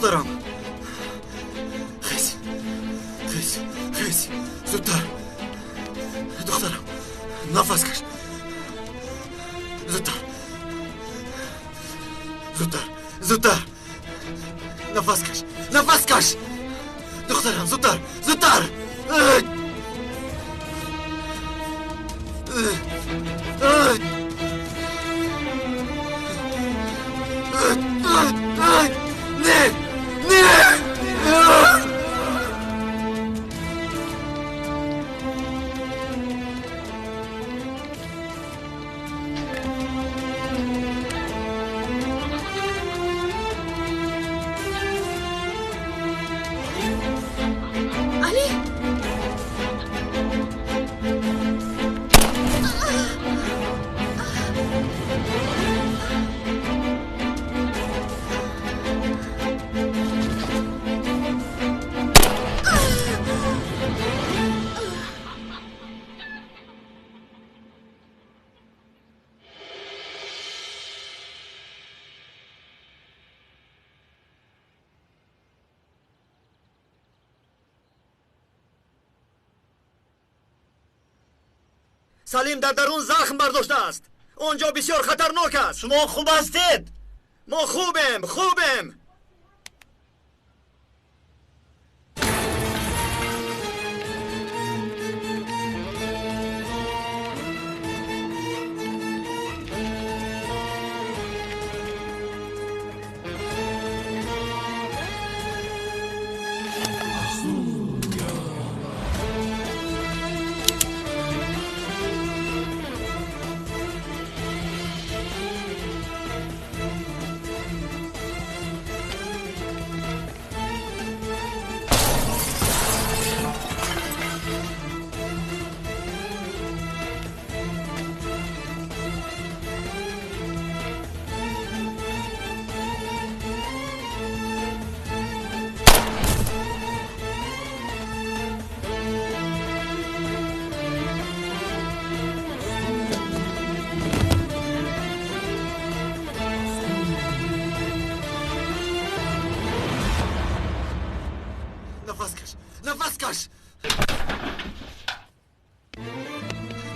دخترم. خیز زودتر. دخترم نفس کش. زودتر نفس کش. دخترم زودتر. نه سلیم در درون زخم برداشته است. آنجا بسیار خطرناک است. شما خوب هستید؟ ما خوبیم.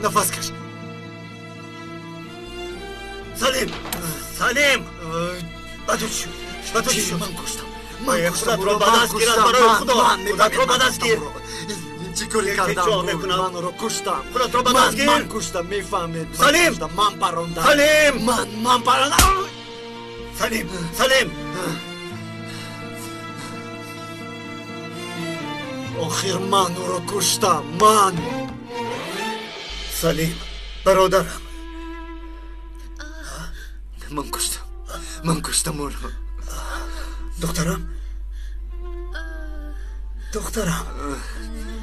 نفس کش. سلیم بدو شو من کشتم. خودت رو به دست گیر. برای خدا خودت رو به دست گیر. چی کاری کردم؟ من رو کشتم. خودت رو به دست گیر. من کشتم. میفهمید؟ سلیم من پروندم. من پروندم. سلیم آخر من رو کشتم. سلیم برادرم. من کشتم اون رو. دخترم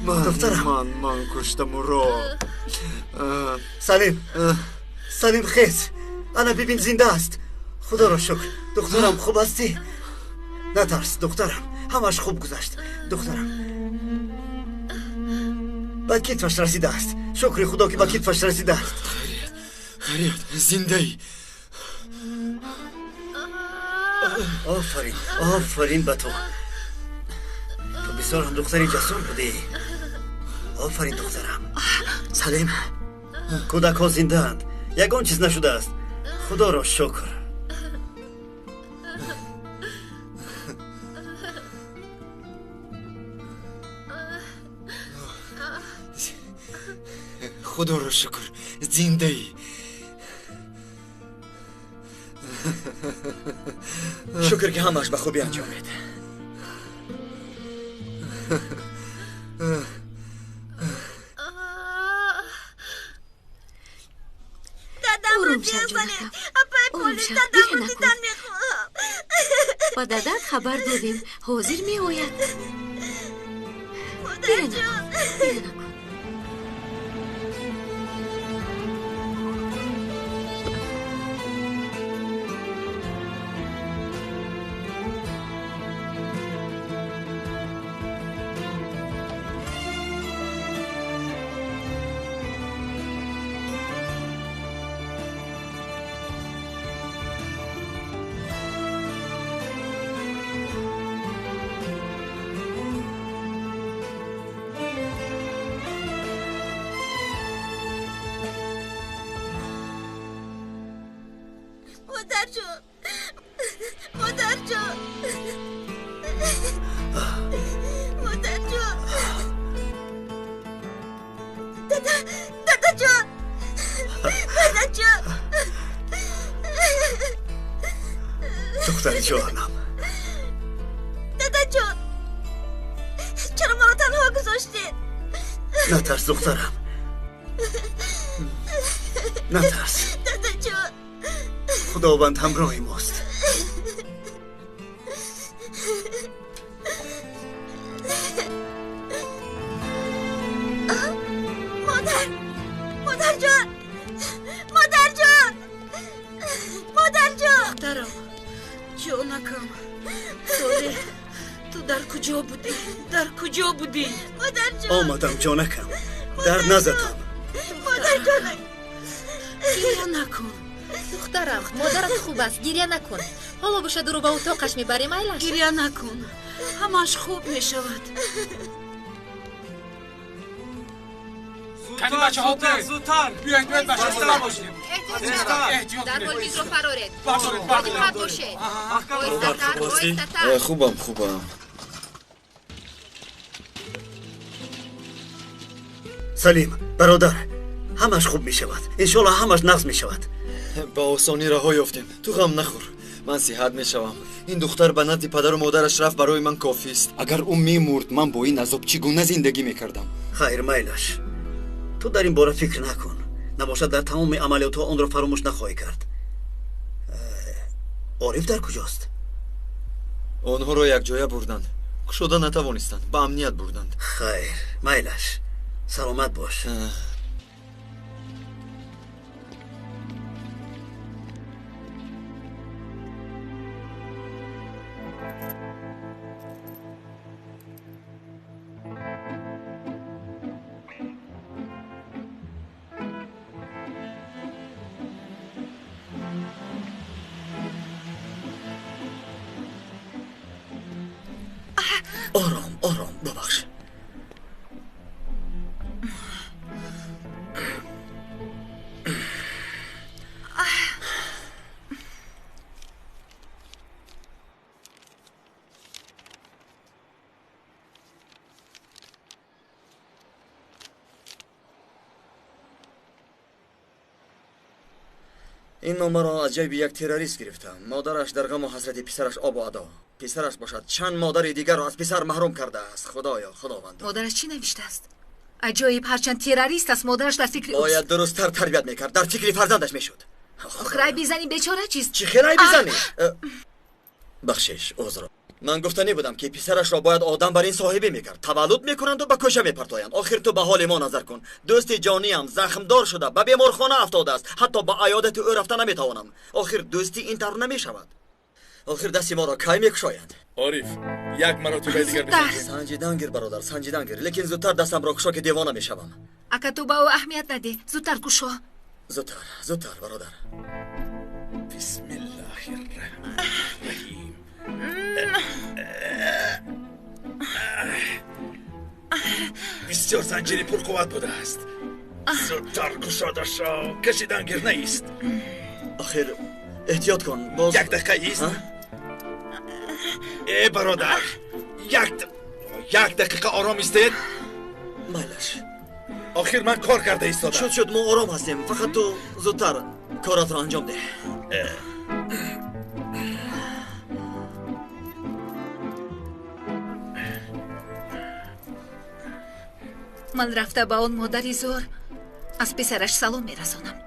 من کشتم اون رو. سلیم خیز. انا ببین زنده است. خدا را شکر. دخترم خوب هستی؟ نترس دخترم. همش خوب گذشت. دخترم به کتفش رسیده است. شکر خدا که به کتفش رسیده است. خیریت زنده ای. آفرین به تو. تو بسیار هم دختری جسور بودی. آفرین دخترم. سلیم کودک ها زنده اند. یگان چیز نشده است. خدا را شکر. خدا را شکر زنده ای. شکر که همش به خوبی انجامید. دادم رو بیازنید. اپای پولیس دادم رو دیدن میخوام. با دادت خبر دادیم. حاضر می آید. مادر جون. مادر جون مادر جون مادر جون دادا جون دادا جون دختر جوانم دادا جون چرا ما رو تنها گذاشتید؟ نترس دخترم نترس دادا جون خداوند همراهی ماست مادر جون مادر جون مادر جون دخترم جونکم سوری تو در کجا بودی؟ در کجا بودی؟ مادر جون آمدم جانکم در نزدم مادر جون گریه نکن دخترم مادرت خوب است گریه نکن حالا باشه درو به اتاقش میبریم ایلش گریه نکن همش خوب میشود کنی بچه ها زودتر بیایید بچه ها باشیم احتیاط در گل میز رو فرارید دقت باشه خوبم سلیم برادر همش خوب می شود انشالله همش نقص می شود با آسانی رها یافتیم تو غم نخور من صحت می شوم این دختر به نزد پدر و مادرش رفت برای من کافی است اگر اون میمرد من با این عذاب چگونه زندگی میکردم خیر میلش تو در این باره فکر نکن نباشد در تمام عملیات آن را فراموش نخواهی کرد عارف در کجاست؟ آنها را یک جایه بردند کشوده نتوانستند به امنیت بردند خیر میلش سلامت باش آرام ببخش این نامه را از جیب یک تروریست گرفتم مادرش در غم و حسرت پسرش آب و ادا پسرش باشد چند مادر دیگر را از پسر محروم کرده است خدایا خداوند مادرش چی نوشته است؟ عجایب هرچند تروریست است مادرش در فکر اوست باید درست‌تر تربیت میکرد در فکر فرزندش میشد آخرای بیزنی بیچاره چیست؟ چی خیلی بیزنی؟ بخشش عذر من گفتنی بودم که پسرش را باید آدم بر این صاحبی میکرد تولد میکنند و به کشه میپرتایند آخر تو به حال ما نظر کن دوست جانی هم زخمدار شده به بیمارخانه افتاده است حتی به عیادت او رفته نمیتوانم آخر دوستی این طور نمیشود آخر دستی ما را کی میکشایند عارف یک مرتبه دیگر بسنجید سنجیدن گیر برادر سنجیدن گیر لیکن زودتر دستم را کشا که دیوانه میشوم اگه تو به او اهمیت نده زودتر کشو زودتر برادر بسم الله الرحمن الرحیم بسیار زنجیری پرقوت بوده است زودتر گشاده شو کشیدن گیر نیست آخر احتیاط کن باز یک دقیقه ایست ای برادر یک دقیقه آرام ایستید مالش آخر من کار کرده ایستادم شد ما آرام هستیم فقط تو زودتر کارات را انجام ده من رفته با اون مادری زور از پسرش سلام میرسانم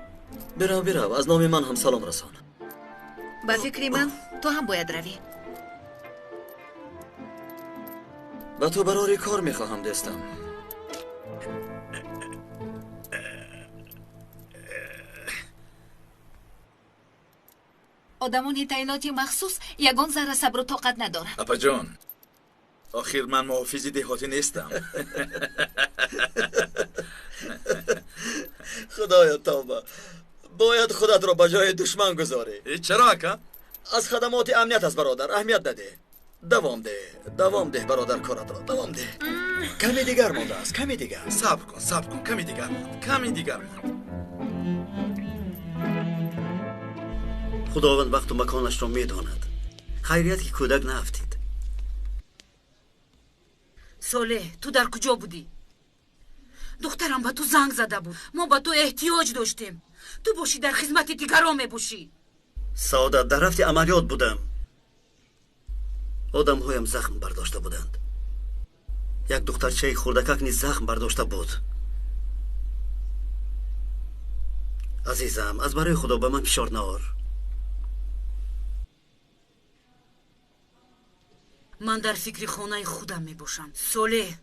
برو از نام من هم سلام رسان با فکری من تو هم باید روی و تو برای کار میخواهم دستم آدمون تعیناتی مخصوص یگان ذره صبر و طاقت نداره اپا جان آخر من محافظ دهاتی نیستم خدایا توبه باید خودت را به جای دشمن گذاری چرا اکا؟ از خدمات امنیت است برادر اهمیت نده دوام ده برادر کارت را دوام ده کمی دیگر مانده است کمی دیگر صبر کن کمی دیگر ماند خداوند وقت و مکانش را میداند. خیریت که کودک نافتید. ساله تو در کجا بودی؟ دخترم با تو زنگ زده بود. ما با تو احتیاج داشتیم. تو باشی در خدمت دیگران میباشی. سعادت در رفت عملیات بودم. آدم هایم زخم برداشته بودند. یک دخترچه خردکک نیز زخم برداشته بود. عزیزم از برای خدا به من فشار نار. من در فکر خانه خودم میباشم. ساله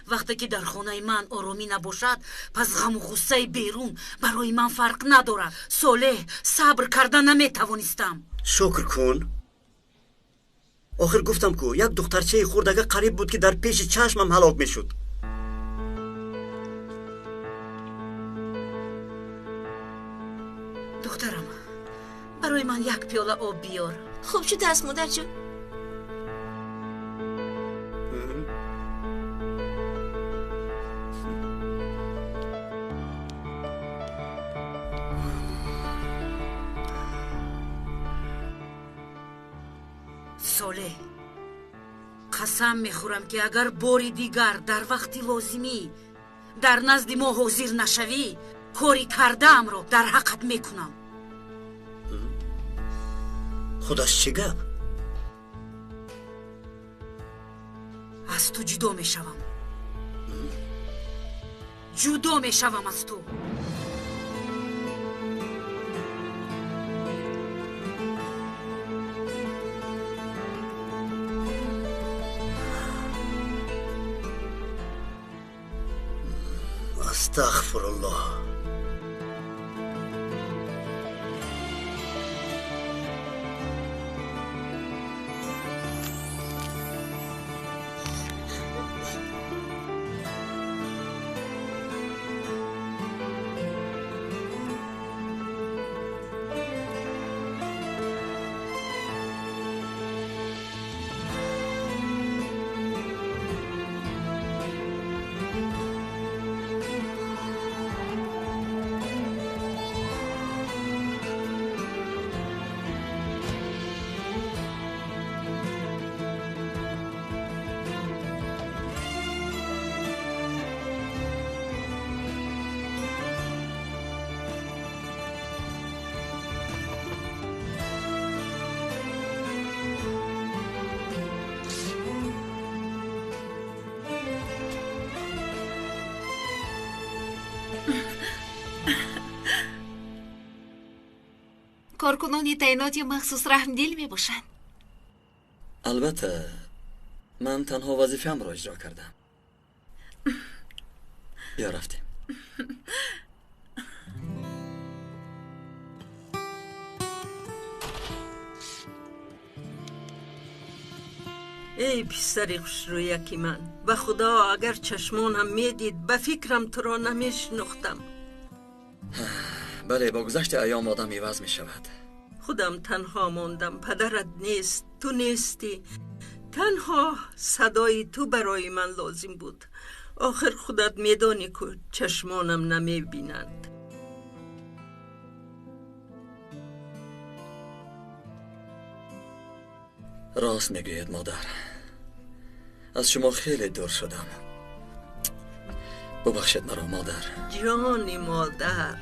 وقتی که در خانه من آرامی نباشد پس غم و غصه بیرون برای من فرق ندارد. ساله صبر کردن نمیتوانستم. شکر کن. آخر گفتم که یک دخترچه خردکک قریب بود که در پیش چشمم هلاک میشد. دخترم برای من یک پیاله آب بیار. خوب شده است مادر جون. ساله قسم میخورم که اگر باری دیگر در وقتی لازمی در نزد ما حاضر نشوی کاری کردم رو در حقت میکنم. خودش چه گپ؟ از تو جدا میشوم. جدا میشوم از تو. استغفر الله. کارکنانی تعینات یا مخصوص رحمدل می باشند. البته من تنها وظیفه‌ام را اجرا کردم. یا رفتیم. ای پسر خوشرویکی من، به خدا اگر چشمانم میدید به فکرم تو را نمیشناختم. بله، با گذشت ایام آدم عوض می شود. خودم تنها ماندم. پدرت نیست، تو نیستی. تنها صدای تو برای من لازم بود. آخر خودت میدانی که چشمانم نمی بینند. راست میگوید مادر. از شما خیلی دور شدم. ببخشید مرا مادر. جانی مادر،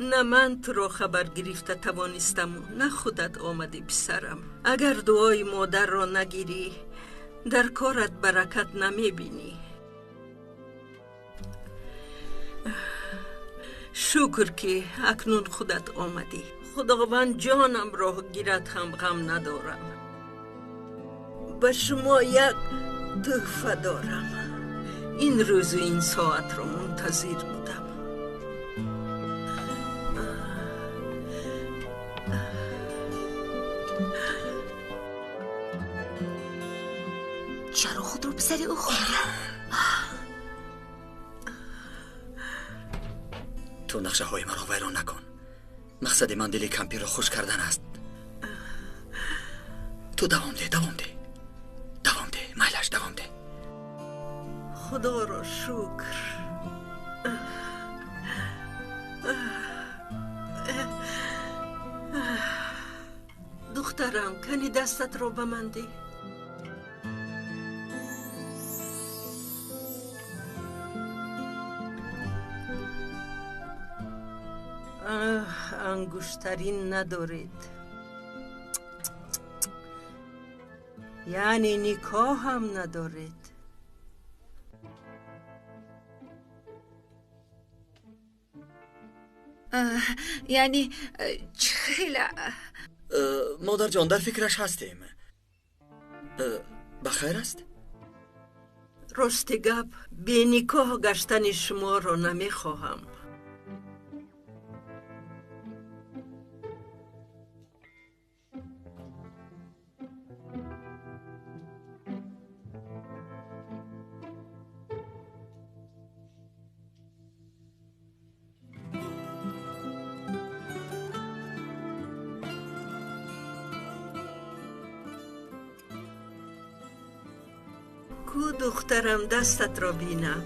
نه من تو را خبر گرفته توانستم نه خودت آمدی پسرم. اگر دعای مادر را نگیری در کارت برکت نمی بینی. شکر که اکنون خودت آمدی. خداوند جانم را گیرد هم غم ندارم. به شما یک تحفه دارم. این روز و این ساعت را منتظر بودم. چرا خود رو پسر او خوندی؟ تو نقشه های مرا ویران نکن. مقصد من دل کمپی را خوش کردن است. تو دوام ده مایلش دوام ده. خدا را شکر. دخترم کنی دستت رو به من دی. انگشترین ندارید، یعنی نکاح هم ندارید. یعنی خیلی مادر جان در فکرش هستیم. بخیر است؟ راست گپ بی نکاح گشتن شما رو نمیخواهم. کو دخترم دستت را بینم.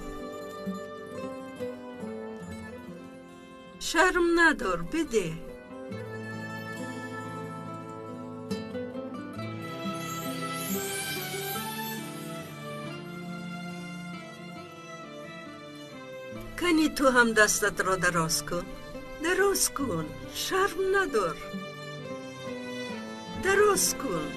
شرم ندار بده. کنی تو هم دستت را دراز کن. دراز کن، شرم ندار. دراز کن.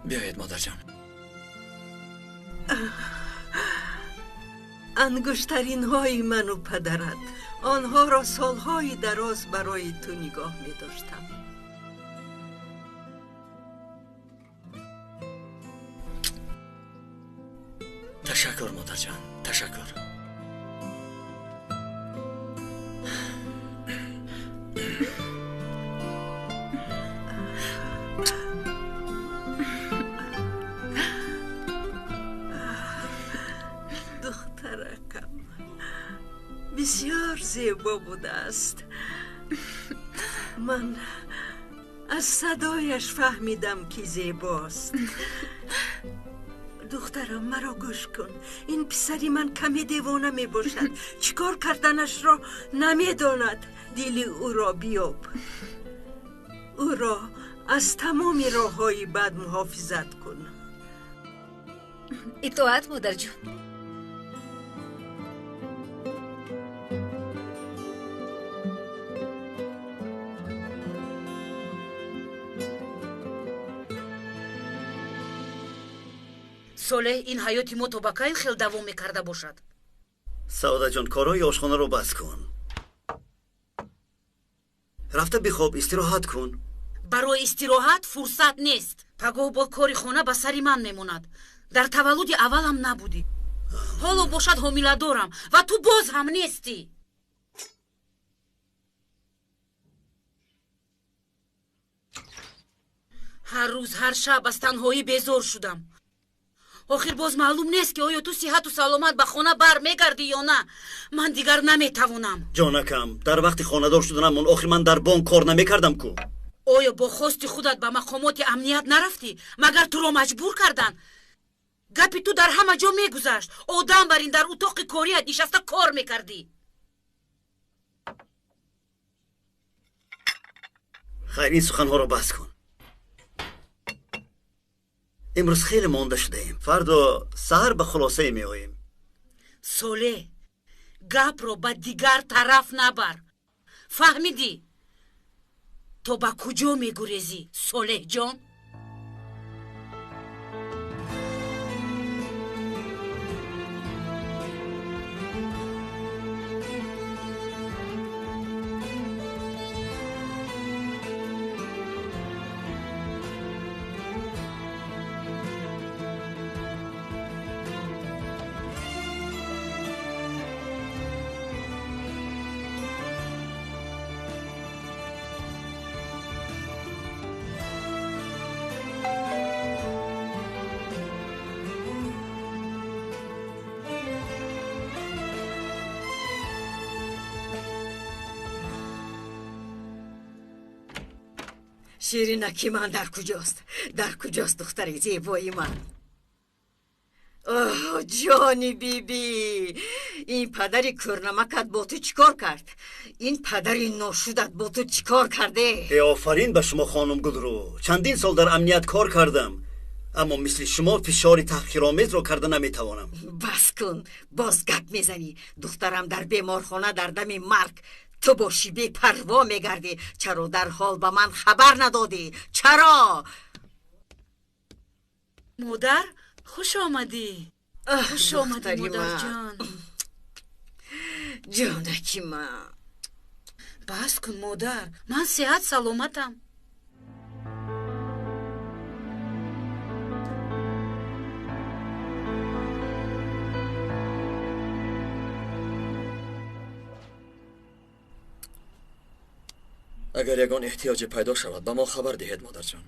بیایید مادر جان. انگشترین های من و پدرت، آنها را سالهای دراز برای تو نگاه می داشتم. تشکر مادر جان، تشکر. بسیار زیبا بوده است. من از صدایش فهمیدم که زیباست. دخترم مرا گوش کن. این پسری من کمی دیوانه می باشد. چیکار کردنش را نمی داند. دل او را بیاب. او را از تمام راه های بد محافظت کن. اطاعت مادر جون. ساله این حیاتی ما تا با کی خیلی دوام میکرده باشد؟ سعادت جان کارهای آشخانه رو بس کن. رفته بخواب، استراحت کن. برای استراحت فرصت نیست. پگاه با کاری خانه به سری من میموند. در تولد اولم نبودی. حالا باشد حامله دارم و تو باز هم نیستی. هر روز هر شب از تنهایی بیزار شدم. آخر باز معلوم نیست که آیا تو صحت و سلامت به خانه بر میگردی یا نه. من دیگر نمیتوانم. جانکم در وقتی خانه‌دار شدنم آخر من در بانک کار نمیکردم کو. آیا با خواست خودت به مقامات امنیت نرفتی؟ مگر تو را مجبور کردن؟ گپی تو در همه جا میگذشت. آدم برین در اتاق کاریت نشسته کار میکردی. خیر این سخنها رو بس کن. امروز خیلی مانده شده ایم. فردا سحر به خلاصه می آییم. ساله گپ رو به دیگر طرف نبر. فهمیدی؟ تو به کجا می گریزی ساله جان؟ شیرینکی من در کجاست؟ در کجاست دختر زیبای من؟ اوه جانی بیبی، این پدری کرنمکت با تو چیکار کرد؟ این پدری ناشودت با تو چیکار کرده؟ آفرین به شما خانم گلرو. چندین سال در امنیت کار کردم، اما مثل شما فشار تحقیرآمیز را کرده نمیتوانم. بس کن، باز گپ میزنی. دخترم در بیمارخانه در دم مرگ، تو باشی بی پروا میگردی. چرا در حال به من خبر ندادی؟ چرا؟ مادر خوش آمدی. خوش آمدی مادر جان. جانکی من. بس کن مادر، من صحت سلامتم. اگر یگان احتیاج پیدا شود به ما خبر دهید مادر جان.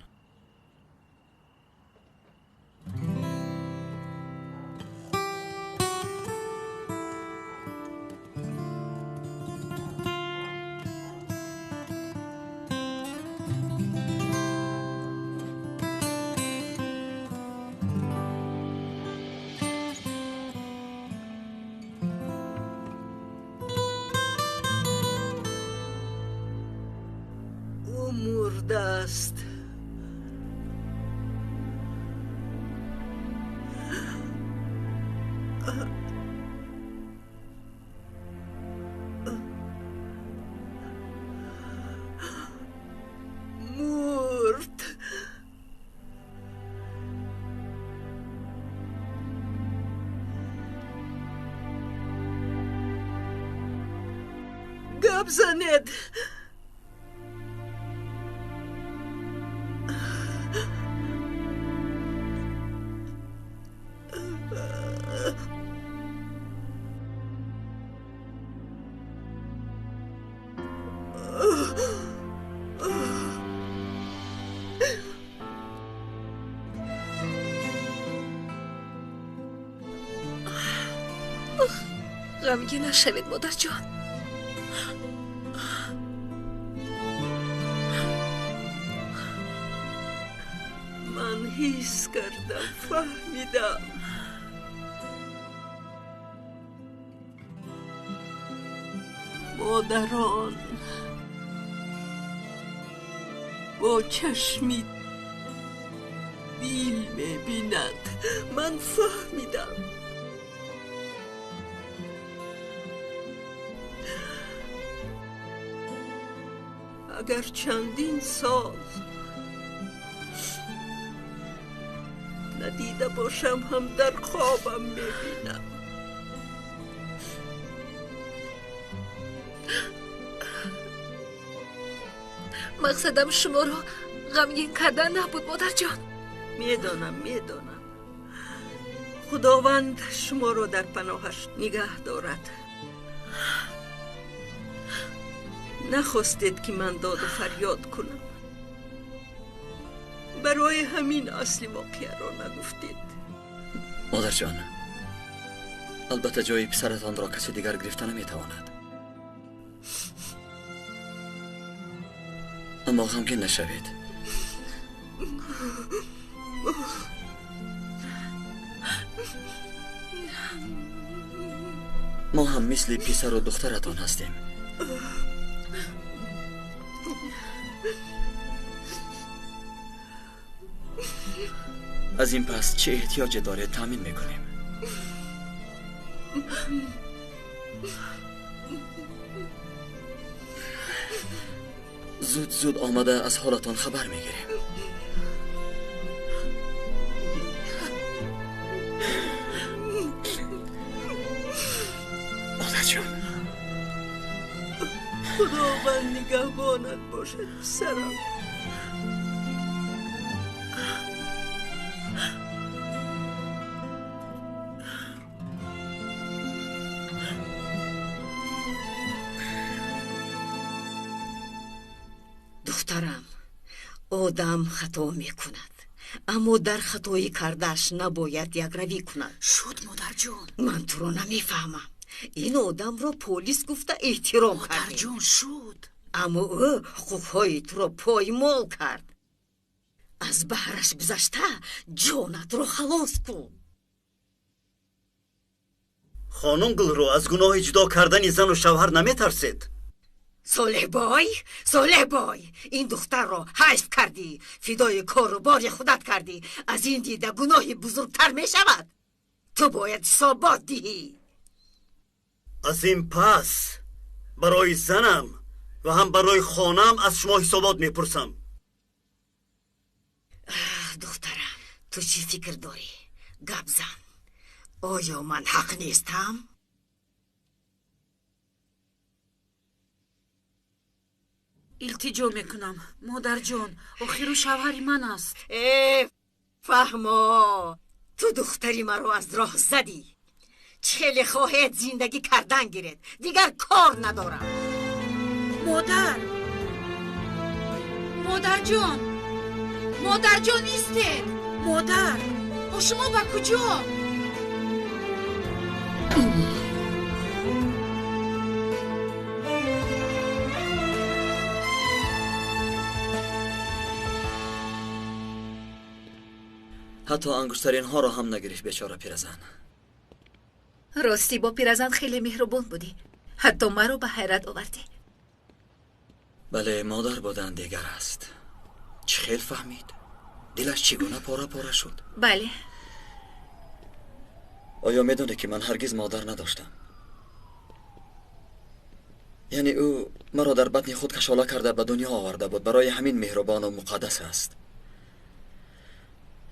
مرده است. مرد. گپ زنید. غمگین نشوید مادر جان. من حس کردم، فهمیدم. مادران با چشمی دل میبیند. من فهمیدم. اگر چندین سال ندیده باشم هم در خوابم میبینم. مقصدم شما رو غمگین کردن نبود مادر جان. میدانم. خداوند شما رو در پناهش نگه دارد. نخواستید که من داد و فریاد کنم. برای همین اصلی واقعه را نگفتید. مادر جان، البته جای پسرتان را کسی دیگر گرفته نمیتواند، اما غمگین نشوید. ما هم مثل پسر و دخترتان هستیم. از این پس چه احتیاج داره تامین میکنیم. زود آمده از حالتان خبر میگیریم. مادر جان، خداوند نگهبانت باشد سرم. دخترم، آدم خطا میکند، اما در خطایی کردش نباید یک روی کند. شد مادر جان. من تو رو نمیفهمم. این آدم را پلیس گفته احترام کرده. مادر جان شد، اما او حقوقهای تو را پایمال کرد. аз баҳраш гузашта ҷонатро халос кун. خانم گلرو از گناه جدا کردن زن و شوهر نمیترسید؟ صالح بای این دختر رو حیف کردی، فدای کار و بار خودت کردی. از این دیده گناهی بزرگتر می شود. تو باید حسابات دهی. از این پس برای زنم و هم برای خانم از شما حسابات میپرسم. دخترم تو چی فکر داری؟ گپ زن. آیا من حق نیستم؟ التجا میکنم مادر جان، آخر شوهر من است. فهما تو دختری من رو از راه زدی. چهل خواهد زندگی کردن گیرد، دیگر کار ندارم. مادر جان نیستید. مادر با شما با کجا؟ حتی انگشترین ها را هم نگرفت بیچاره پیرزن. راستی با پیرزن خیلی مهربان بودی، حتی ما رو به حیرت آوردی. بله مادر بودن دیگر است. چه خیل فهمید؟ دلش چگونه پاره پاره شد؟ بله. آیا میدونه که من هرگز مادر نداشتم؟ یعنی او مرا در بطن خود کشاله کرده به دنیا آورده بود، برای همین مهربان و مقدس است.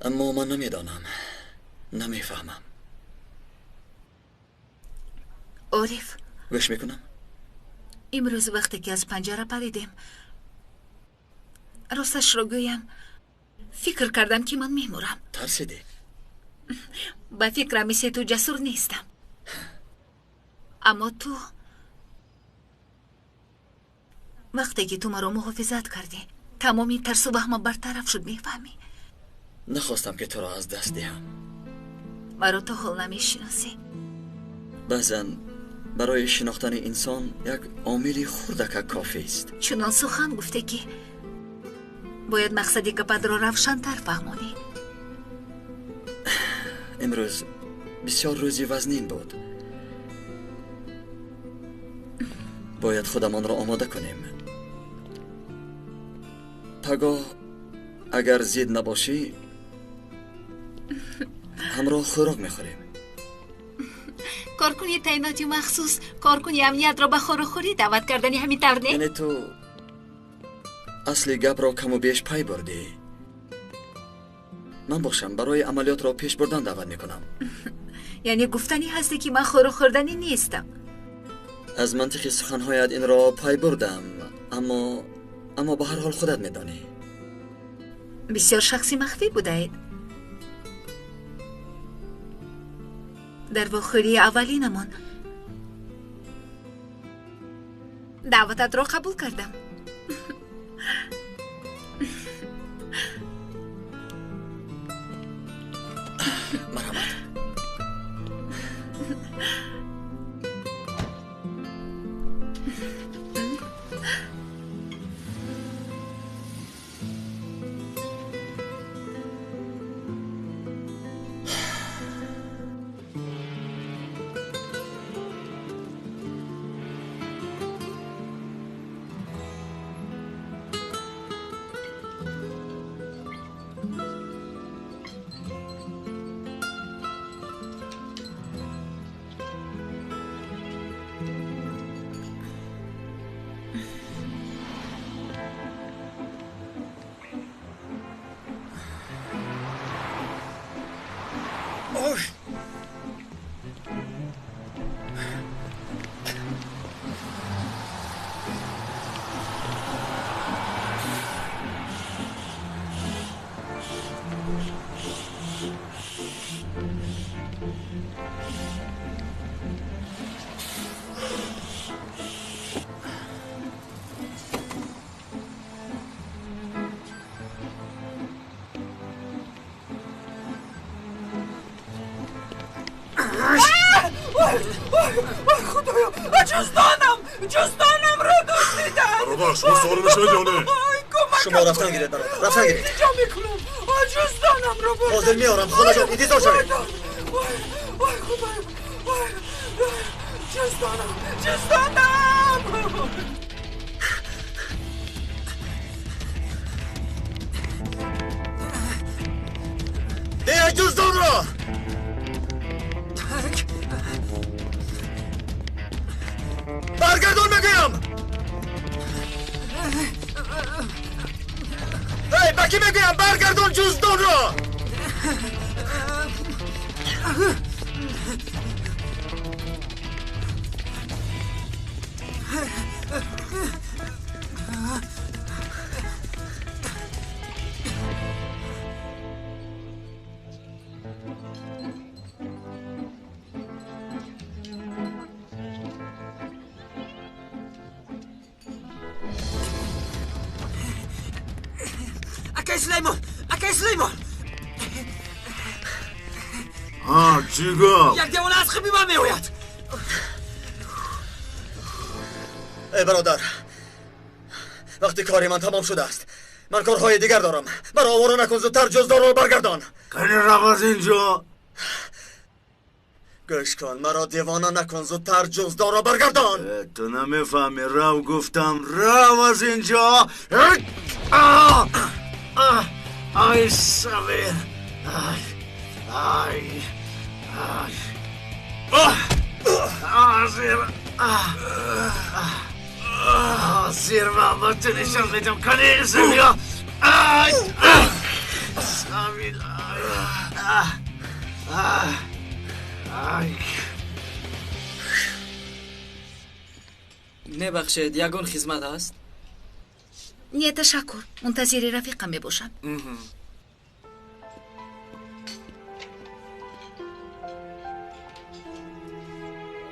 اما من نمیدانم، نمیفهمم. عارف، گوش میکنم. امروز وقتی که از پنجره پریدیم، راستش را گویم فکر کردم که من میمورم. ترسیدی؟ با فکرم مثل تو جسور نیستم، اما تو وقتی که تو مرا محافظت کردی تمامی ترس و وهم برطرف شد. میفهمی؟ نخواستم که تو را از دست دهم. مرا تو حال نمیشناسی. بعضا برای شناختن انسان یک عامل خردک کافی است. چنان سخن گفته که باید مقصدی که پد را روشن‌تر فهمانی. امروز بسیار روزی وزنین بود. باید خودمان را آماده کنیم. پگاه اگر زید نباشی همراه خوراک میخوریم. کارکنی تعیناتی مخصوص کارکنی امنیت را به خوراخوری دعوت کردنی همین طور نه؟ یعنی تو اصلی گپ را کم و بیش پای بردی. من باشم برای عملیات را پیش بردن دعوت میکنم. یعنی گفتنی هستی که من خوراخوردنی نیستم. از منطق سخنهایت این را پای بردم، اما به هر حال خودت میدانی. بسیار شخصی مخفی بودید. در واخوری اولینمان دعوتت را قبول کردم. مرحبا. خدایا جستانم را دزدیدن. برادر شما سوال بشه یا نه؟ کمک شما رفتن گیرید برادر، رفتن گیرید. اینجا میکنم جزدانم رو برد. حاضر میارم خاله جان، ایدی دار شوید. وای خدایم، وای جزدانم. ده جزدان را برگردون میگویم. هی بکی میگویم برگردون جزدان را. اکای سلیمان چی گفت؟ یک دیوانه از خیلی من میوید. ای برادر، وقتی کاری من تمام شده است، من کارهای دیگر دارم. برا آوارو نکن، زودتر جزدان رو برگردان. کنی رو از اینجا. گوش کن، مرا دیوانه نکن، زودتر جزدان رو برگردان. تو نمیفهمی، رو گفتم رو از اینجا. آی سویر، آی زیر من با تو نشان میدم. کنی سویر سویر. نبخشید یگون خدمت هست؟ نه تشکر، منتظر رفیقم میباشم.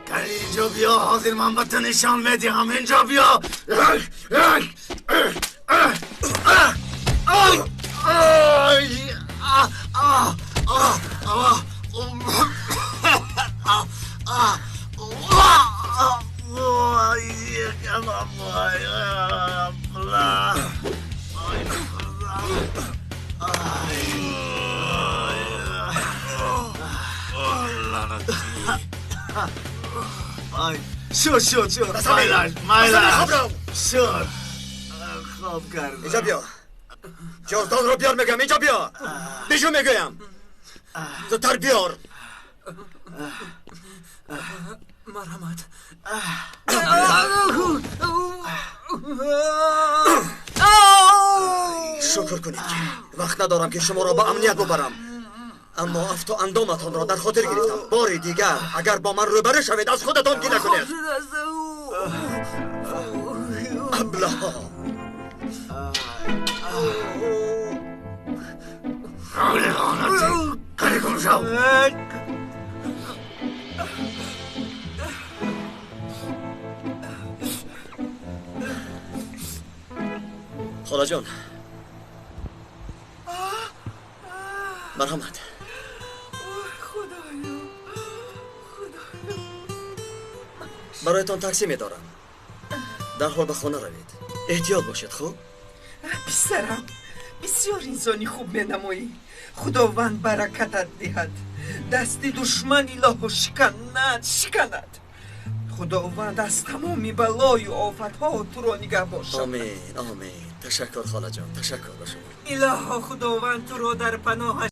کنی اینجا بیا، حاضر من با تو نشان میدم. اینجا بیا. شد مایلش شد. خوب کرد. اینجا بیا، جزدان رو بیار میگم. اینجا بیا، بیشو میگویم. زودتر بیار. مرحمت. شکر کنید، وقت ندارم که شما را با امنیت ببرم، اما افت و اندامتان را در خاطر گرفتم. باری دیگر اگر با من روبرو شوید از خودتان گیله کنید. ابله کنی کن شو. خاله جان، مرحمت. برایتان تاکسی میدارم. در حال به خانه روید. احتیاط باشید. خوب؟ پسرم، بسیار انسانی خوب مینمایی. خداوند برکتت دهد. دست دشمن الهو شکند. خداوند از تمامی بلای و آفت‌ها تو را نگه باشد. آمین. تشکر خاله جان، تشکر به شما. الها خداوند تو را در پناهش